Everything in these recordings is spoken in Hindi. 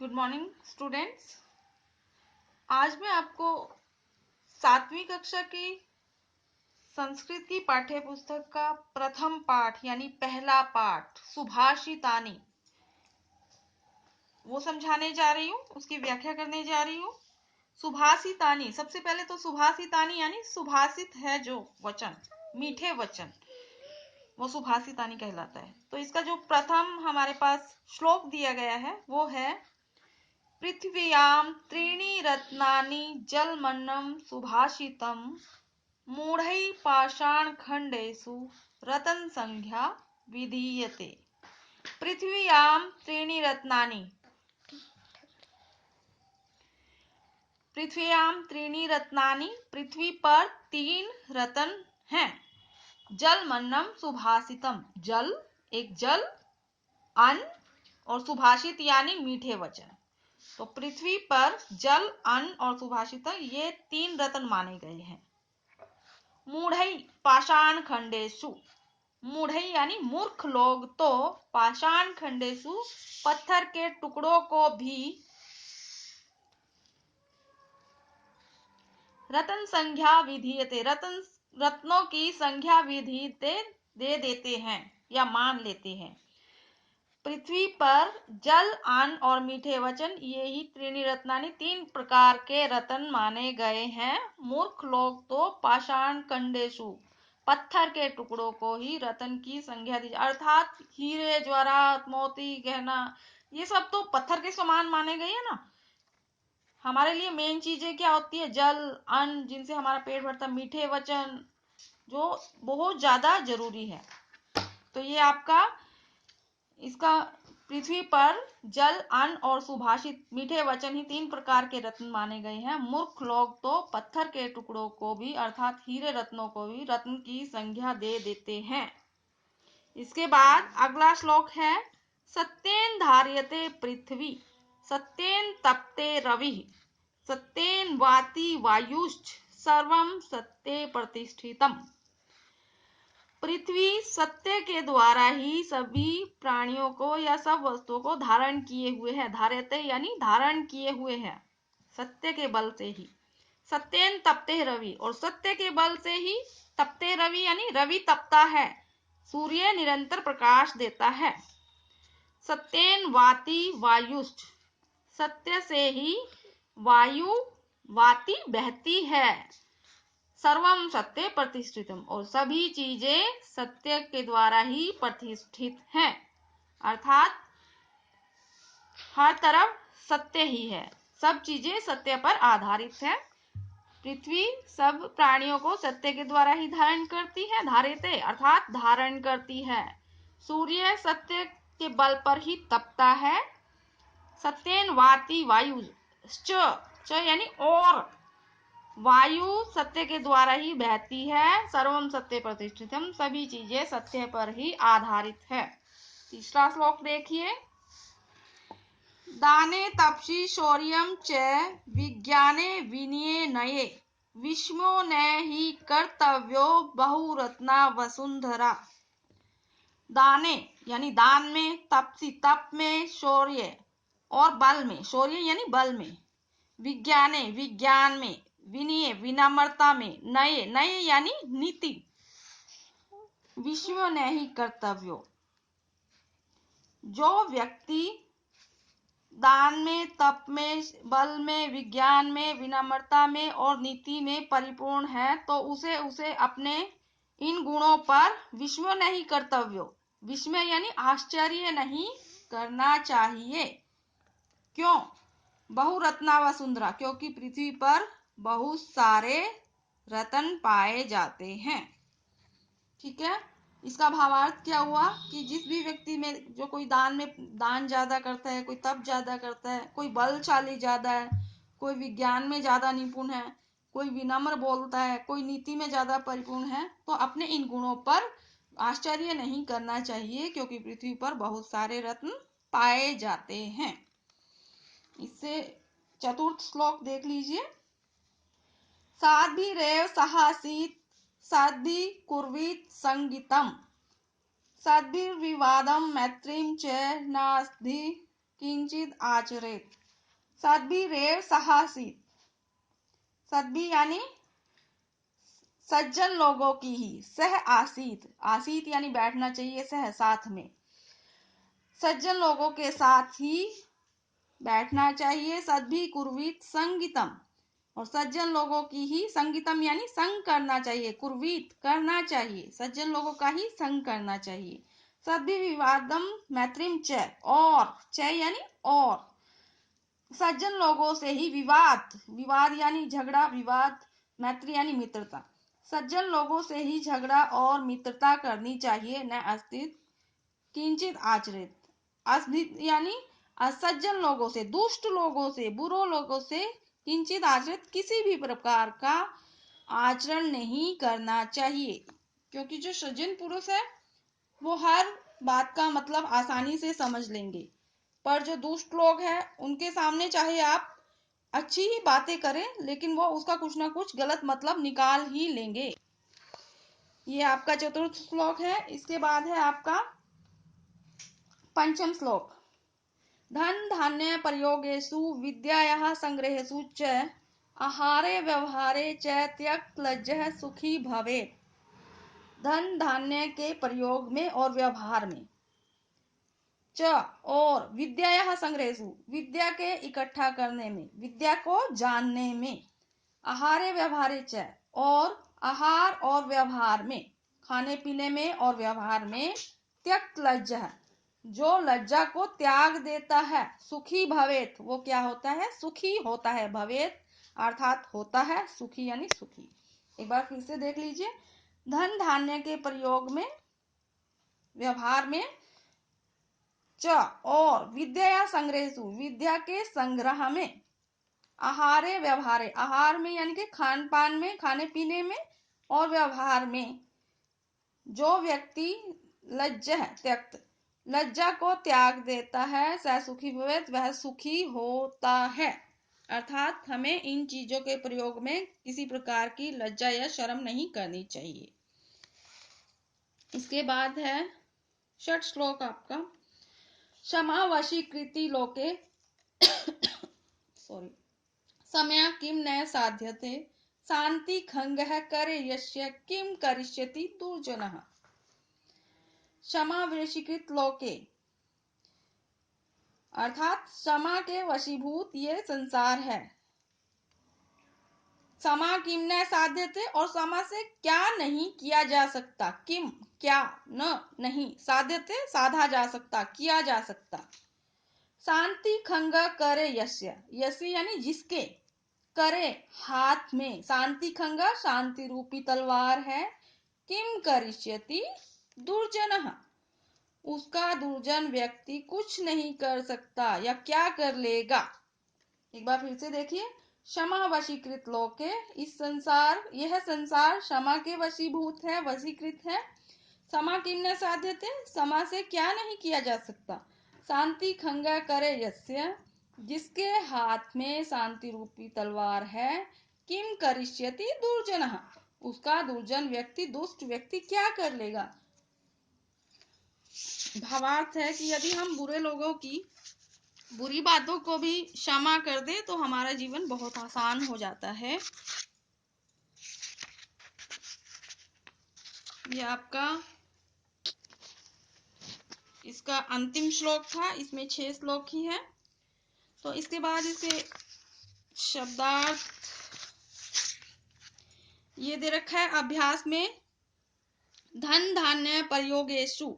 Good morning students. आज मैं आपको 7वीं कक्षा की संस्कृत की पाठ्य पुस्तक का प्रथम पाठ यानी पहला पाठ सुभाषितानी वो समझाने जा रही हूँ, उसकी व्याख्या करने जा रही हूँ। सुभाषितानी, सबसे पहले तो सुभाषितानी यानी सुभाषित है जो वचन, मीठे वचन, वो सुभाषितानी कहलाता है। तो इसका जो प्रथम हमारे पास श्लोक दिया गया है वो है पृथिव्यां त्रीणि रत्नानि जलमन्नं सुभाषितं मूढ़ैः पाषाणखण्डेषु रत्नसंज्ञा विधीयते। पृथिव्यां त्रीणि रत्नानि, पृथ्व्यां त्रीणि रत्नानि, पृथ्वी पर 3 रत्न हैं। जलमन्नं सुभाषितम, जल, एक जल, अन्न और सुभाषित यानी मीठे वचन। तो पृथ्वी पर जल, अन्न और सुभाषित ये 3 रत्न माने गए हैं। मूढ़ई पाषाण खंडेशु, मूढ़ई यानी मूर्ख लोग तो पाषाण खंडेशु पत्थर के टुकड़ों को भी रत्न संज्ञा विधीयते, रत्नों की संज्ञा विधि दे देते हैं या मान लेते हैं। पृथ्वी पर जल, अन्न और मीठे वचन, ये ही त्रीणि रत्नानि 3 प्रकार के रत्न माने गए हैं। मूर्ख लोग तो पाषाण खंडेशु पत्थर के टुकड़ों को ही रत्न की संज्ञा दी, अर्थात हीरे, जवाहरात, मोती, गहना, ये सब तो पत्थर के समान माने गए हैं ना। हमारे लिए मेन चीजें क्या होती है? जल, अन्न जिनसे हमारा पेट भरता, मीठे वचन जो बहुत ज्यादा जरूरी है। तो ये आपका इसका पृथ्वी पर जल, अन्न और सुभाषित मीठे वचन ही 3 प्रकार के रत्न माने गए हैं। मूर्ख लोग तो पत्थर के टुकड़ों को भी अर्थात हीरे रत्नों को भी रत्न की संज्ञा दे देते हैं। इसके बाद अगला श्लोक है सत्येन धार्यते पृथ्वी सत्येन तप्ते रवि सत्येन वाति वायुश्च सर्वं सत्ये प्रतिष्ठितम्। पृथ्वी सत्य के द्वारा ही सभी प्राणियों को या सब वस्तुओं को धारण किए हुए है। धार्यते यानी धारण किए हुए है, सत्य के बल से ही। सत्येन तपते रवि, और सत्य के बल से ही तपते रवि यानी रवि तपता है, सूर्य निरंतर प्रकाश देता है। सत्येन वाति वायुश्च, सत्य से ही वायु वाति बहती है। सर्वम सत्य प्रतिष्ठितम, और सभी चीजें सत्य के द्वारा ही प्रतिष्ठित हैं, अर्थात हर तरफ सत्य ही है, सब चीजें सत्य पर आधारित है। पृथ्वी सब प्राणियों को सत्य के द्वारा ही धारण करती है, धार्यते अर्थात धारण करती है। सूर्य सत्य के बल पर ही तपता है। सत्येन वाति वायु, च यानी और, वायु सत्य के द्वारा ही बहती है। सर्वम सत्य प्रतिष्ठितम, सभी चीजें सत्य पर ही आधारित है। तीसरा श्लोक देखिए, दाने तपसि शौर्यं च विज्ञाने विनये नये विस्मयो न हि कर्तव्यो बहुरत्ना वसुंधरा। दाने यानी दान में, तपसी तप में, शौर्य और बल में, शौर्य यानी बल में, विज्ञाने विज्ञान में, विनय विनम्रता में, नये नये यानी नीति, विस्मयो न हि कर्तव्यो, जो व्यक्ति दान में, तप में, बल में, विज्ञान में, विनम्रता में और नीति में परिपूर्ण है तो उसे अपने इन गुणों पर विस्मय नहीं कर्तव्यो, विस्मय यानी आश्चर्य नहीं करना चाहिए। क्यों? बहुरत्ना वसुंधरा, क्योंकि पृथ्वी पर बहुत सारे रत्न पाए जाते हैं। ठीक है, इसका भावार्थ क्या हुआ कि जिस भी व्यक्ति में जो कोई दान ज्यादा करता है, कोई तप ज्यादा करता है, कोई बलशाली ज्यादा है, कोई विज्ञान में ज्यादा निपुण है, कोई विनम्र बोलता है, कोई नीति में ज्यादा परिपूर्ण है, तो अपने इन गुणों पर आश्चर्य नहीं करना चाहिए, क्योंकि पृथ्वी पर बहुत सारे रत्न पाए जाते हैं। इससे चतुर्थ श्लोक देख लीजिए, साध्भिरेव सहासीत साध्vi कुर्वीत संगीतम साध्भिर्विवादम मैत्रीम च नास्ति किंचित आचरेत। सद्भिरेव सहासीत। सद्भि यानी सज्जन लोगों की ही, सह आसीत, आसीत यानी बैठना चाहिए, सह साथ में, सज्जन लोगों के साथ ही बैठना चाहिए। सद्भि कुर्वीत संगितम, और सज्जन लोगों की ही, संगितम यानी संग करना चाहिए, कुर्वीत करना चाहिए, सज्जन लोगों का ही संग करना चाहिए। सद्भि विवादम मैत्रीम च, और च यानी और, सज्जन लोगों से ही विवाद, विवाद यानी झगड़ा, विवाद, मैत्री यानी मित्रता, सज्जन लोगों से ही झगड़ा और मित्रता करनी चाहिए। न अस्तित किंचित आचरित, अस्तित यानी असज्जन लोगों से, दुष्ट लोगों से, बुरे लोगों से किंचित आचरित किसी भी प्रकार का आचरण नहीं करना चाहिए। क्योंकि जो सज्जन पुरुष है वो हर बात का मतलब आसानी से समझ लेंगे, पर जो दुष्ट लोग हैं उनके सामने चाहे आप अच्छी ही बातें करें लेकिन वो उसका कुछ ना कुछ गलत मतलब निकाल ही लेंगे। ये आपका चतुर्थ श्लोक है। इसके बाद है आपका पंचम श्लोक। धन धान्य प्रयोगेषु विद्यायाः संग्रहेषु च आहारे व्यवहारे च त्यक्त लज्जः सुखी भवेत्। धन धान्य के प्रयोग में और व्यवहार में, च और विद्यायाः संग्रहेषु विद्या के इकट्ठा करने में, विद्या को जानने में, आहारे व्यवहारे च और आहार और व्यवहार में, खाने पीने में और व्यवहार में, त्यक्त लज्जः जो लज्जा को त्याग देता है, सुखी भवेत वो क्या होता है, सुखी होता है, भवेत अर्थात होता है, सुखी यानी सुखी। एक बार फिर से देख लीजिए। धन धान्य के प्रयोग में, व्यवहार में, च और विद्या संग्रहेषु विद्या के संग्रह में, आहारे व्यवहारे आहार में यानी कि खान पान में, खाने पीने में, और व्यवहार में जो व्यक्ति लज्जा त्यक्त लज्जा को त्याग देता है, स सुखी भवेत् वह सुखी होता है। अर्थात हमें इन चीजों के प्रयोग में किसी प्रकार की लज्जा या शर्म नहीं करनी चाहिए। इसके बाद है षठ श्लोक आपका। क्षमा वशीकृति लोके सॉरी समय किम न साध्यते शांति खंगः करे यस्य किम करिष्यति दुर्जनः। क्षमा वशीकृत लोके अर्थात क्षमा के वशीभूत ये संसार है। क्षमा किम न साध्यते, और क्षमा से क्या नहीं किया जा सकता, किम क्या, न नहीं, साध्यते साधा जा सकता, किया जा सकता। शांति खंग करे यस्य, यस्य यानी जिसके, करे हाथ में, शांति खंग शांति रूपी तलवार है, किम करिष्यति दुर्जनः उसका दुर्जन व्यक्ति कुछ नहीं कर सकता या क्या कर लेगा। एक बार फिर से देखिए। क्षमा वशीकृत लोके, इस संसार, यह संसार क्षमा के वशीभूत है, वशीकृत है। क्षमा किम न साध्यते, क्षमा से क्या नहीं किया जा सकता। शांति खंग करे यस्य जिसके हाथ में शांति रूपी तलवार है, किम करिष्यति दुर्जनः उसका दुर्जन व्यक्ति, दुष्ट व्यक्ति क्या कर लेगा। भावार्थ है कि यदि हम बुरे लोगों की बुरी बातों को भी क्षमा कर दे तो हमारा जीवन बहुत आसान हो जाता है। ये आपका इसका अंतिम श्लोक था, इसमें 6 श्लोक ही है। तो इसके बाद इसे शब्दार्थ ये दे रखा है अभ्यास में, धन धान्य प्रयोगेषु,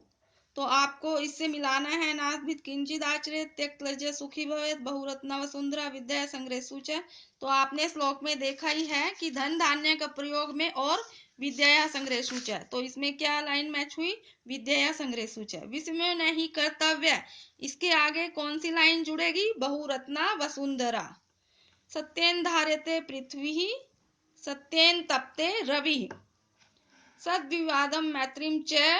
तो आपको इससे मिलाना है नास्भित किंचित आचरेत त्यक्त लज्जा सुखी भवेत् बहुरत्ना वसुंधरा विद्या संग्रहेषु च। तो आपने श्लोक में देखा ही है कि धन धान्य का प्रयोग में और विद्या संग्रहेषु च, तो इसमें क्या लाइन मैच हुई, विद्या संग्रहेषु च। विस्मयो नहीं कर्तव्य, इसके आगे कौन सी लाइन जुड़ेगी, बहुरत्ना वसुंधरा। सत्येन धार्यते पृथ्वी सत्येन तप्ते रवि सद्विवादम मैत्रीम च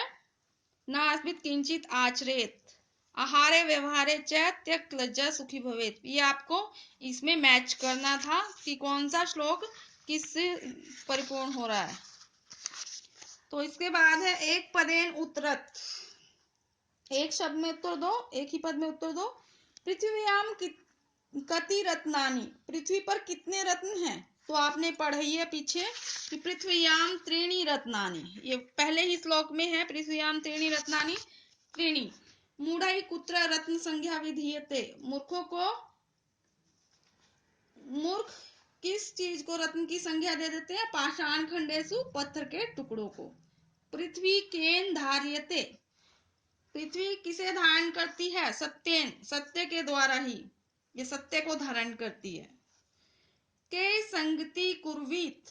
नास्मित किंचित आचरेत आहारे व्यवहारे च त्यक्त लज्जा सुखी भवेत्। ये आपको इसमें मैच करना था कि कौन सा श्लोक किससे परिपूर्ण हो रहा है। तो इसके बाद है एक पदेन उत्तरत, एक शब्द में उत्तर दो, एक ही पद में उत्तर दो, पृथ्व्याम कति रत्नानि, पृथ्वी पर कितने रत्न हैं? तो आपने पढ़ी है पीछे कि पृथ्व्याम त्रीणि रत्नानि, ये पहले ही श्लोक में है, पृथ्व्याम त्रीणि रत्नानि त्रीणि मूढ़ै कुत्र रत्न संज्ञा विधीयते, मूर्ख किस चीज को रत्न की संज्ञा दे देते हैं? पाषाण खंडेषु, पत्थर के टुकड़ों को। पृथ्वी केन धार्यते, पृथ्वी किसे धारण करती है? सत्येन, सत्य के द्वारा ही, ये सत्य को धारण करती है। के संगति कुर्वीत,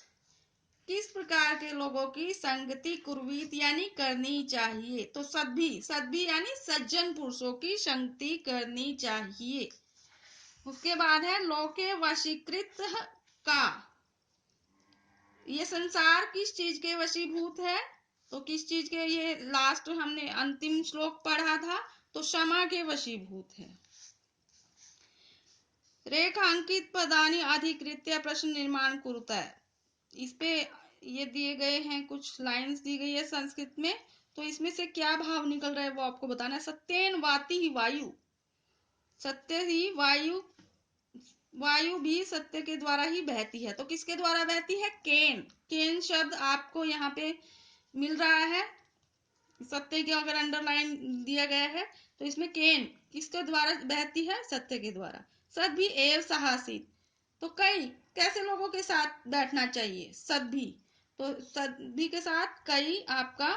किस प्रकार के लोगों की संगति कुर्वीत यानी करनी चाहिए? तो सद्भी यानी सज्जन पुरुषों की संगति करनी चाहिए। उसके बाद है लोके वशीकृत का, ये संसार किस चीज के वशीभूत है? तो किस चीज के, ये लास्ट हमने अंतिम श्लोक पढ़ा था, तो क्षमा के वशीभूत है। रेखांकित पदानि अधिकृत्य प्रश्न निर्माण कुरुता है, इस पे ये दिए गए हैं, कुछ लाइंस दी गई है संस्कृत में, तो इसमें से क्या भाव निकल रहा है वो आपको बताना है। सत्येन वाति ही वायु, सत्य ही वायु भी सत्य के द्वारा ही बहती है। तो किसके द्वारा बहती है? केन शब्द आपको यहाँ पे मिल रहा है, सत्य के अगर अंडरलाइन दिया गया है तो इसमें केन किसके द्वारा बहती है? सत्य के द्वारा। सद्भी एव साहसित, तो कई कैसे लोगों के साथ बैठना चाहिए? सद्भी, तो सद्भी के साथ कई आपका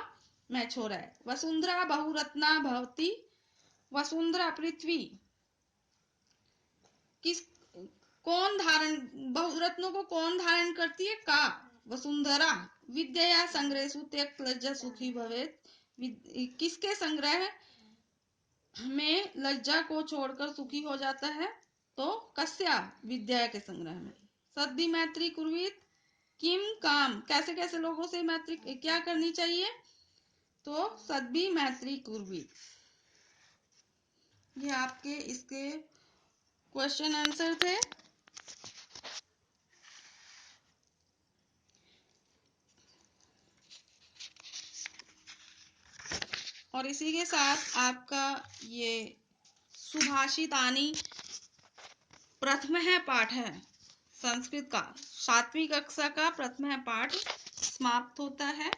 मैच हो रहा है। वसुंधरा बहुरत्ना भवती, वसुंधरा पृथ्वी किस, कौन धारण, बहुरत्नों को कौन धारण करती है? का वसुंधरा विद्या संग्रह त्यक्त लज्जा सुखी भवेत, किसके संग्रह में लज्जा को छोड़कर सुखी हो जाता है? तो कस्या विद्या के संग्रह में। सद्भी मैत्री कुर्वीत किम काम, कैसे कैसे लोगों से मैत्री क्या करनी चाहिए? तो सद्भी मैत्री कुर्वीत। ये आपके इसके क्वेश्चन आंसर थे। और इसी के साथ आपका ये सुभाषितानि प्रथम पाठ है संस्कृत का, 7वीं कक्षा का प्रथम पाठ समाप्त होता है।